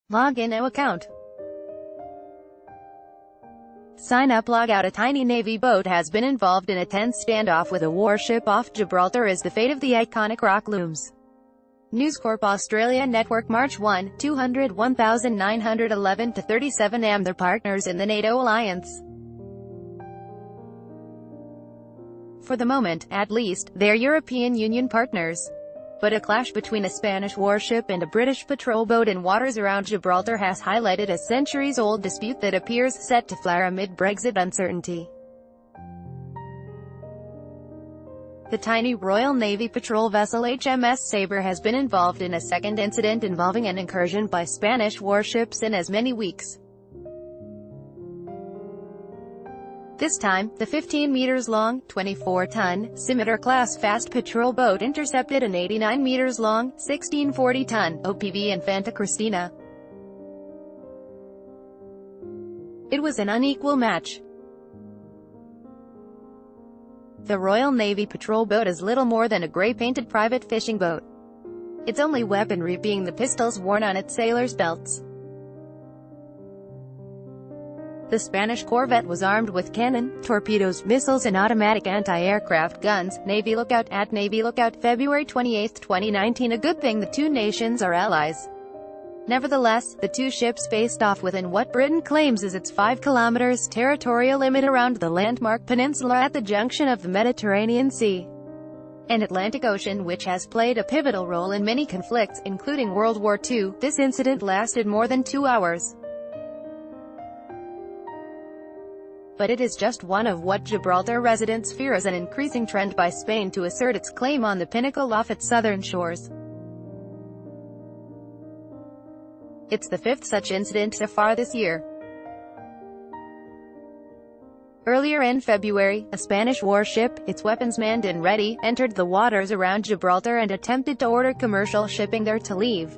Log in inNo account. Sign up, log out. A tiny Navy boat has been involved in a tense standoff with a warship off Gibraltar as the fate of the iconic rock looms. News Corp Australia NetworkMarch 1, 201,911-37 am. They're partners in the NATO alliance. For the moment, at least, they're European Union partners. But a clash between a Spanish warship and a British patrol boat in waters around Gibraltar has highlighted a centuries-old dispute that appears set to flare amid Brexit uncertainty. The tiny Royal Navy patrol vessel HMS Sabre has been involved in a second incident involving an incursion by Spanish warships in as many weeks. This time, the 15 meters long, 24-ton, Scimitar-class fast patrol boat intercepted an 89 meters long, 1640-ton, OPV Infanta Cristina. It was an unequal match. The Royal Navy patrol boat is little more than a grey-painted private fishing boat, its only weaponry being the pistols worn on its sailors' belts. The Spanish corvette was armed with cannon, torpedoes, missiles and automatic anti-aircraft guns. Navy Lookout at Navy Lookout, February 28, 2019. A good thing the two nations are allies. Nevertheless, the two ships faced off within what Britain claims is its 5 kilometers territorial limit around the landmark peninsula at the junction of the Mediterranean Sea and Atlantic Ocean, which has played a pivotal role in many conflicts, including World War II. This incident lasted more than 2 hours. But it is just one of what Gibraltar residents fear is an increasing trend by Spain to assert its claim on the pinnacle off its southern shores. It's the 5th such incident so far this year. Earlier in February, a Spanish warship, its weapons manned and ready, entered the waters around Gibraltar and attempted to order commercial shipping there to leave.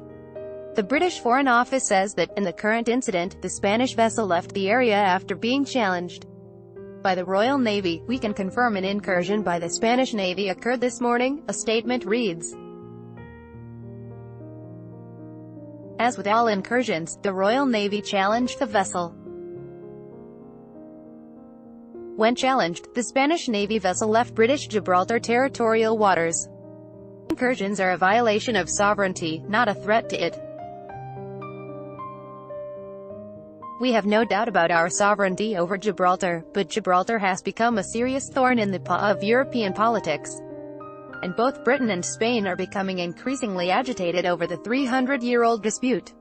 The British Foreign Office says that, in the current incident, the Spanish vessel left the area after being challenged by the Royal Navy. We can confirm an incursion by the Spanish Navy occurred this morning, a statement reads. As with all incursions, the Royal Navy challenged the vessel. When challenged, the Spanish Navy vessel left British Gibraltar territorial waters. Incursions are a violation of sovereignty, not a threat to it. We have no doubt about our sovereignty over Gibraltar, but Gibraltar has become a serious thorn in the paw of European politics. And both Britain and Spain are becoming increasingly agitated over the 300-year-old dispute.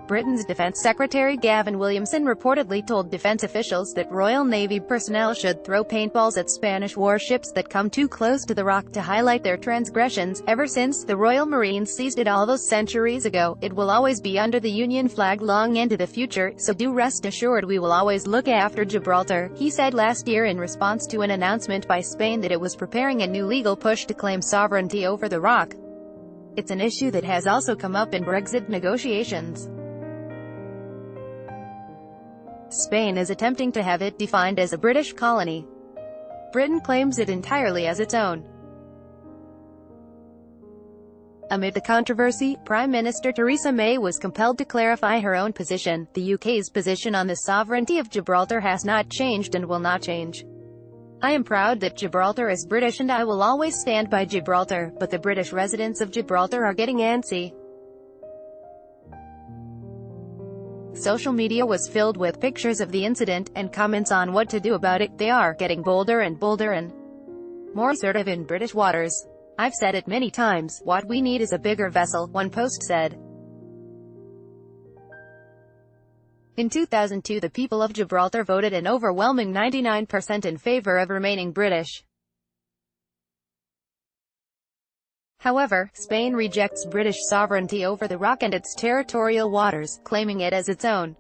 Britain's Defence Secretary Gavin Williamson reportedly told defence officials that Royal Navy personnel should throw paintballs at Spanish warships that come too close to the rock to highlight their transgressions. Ever since the Royal Marines seized it all those centuries ago, it will always be under the Union flag long into the future, so do rest assured we will always look after Gibraltar, he said last year in response to an announcement by Spain that it was preparing a new legal push to claim sovereignty over the rock. It's an issue that has also come up in Brexit negotiations. Spain is attempting to have it defined as a British colony. Britain claims it entirely as its own. Amid the controversy, Prime Minister Theresa May was compelled to clarify her own position. The UK's position on the sovereignty of Gibraltar has not changed and will not change. I am proud that Gibraltar is British and I will always stand by Gibraltar, but the British residents of Gibraltar are getting antsy. Social media was filled with pictures of the incident, and comments on what to do about it. They are getting bolder and bolder and more assertive in British waters. I've said it many times, what we need is a bigger vessel, one post said. In 2002 the people of Gibraltar voted an overwhelming 99% in favour of remaining British. However, Spain rejects British sovereignty over the rock and its territorial waters, claiming it as its own.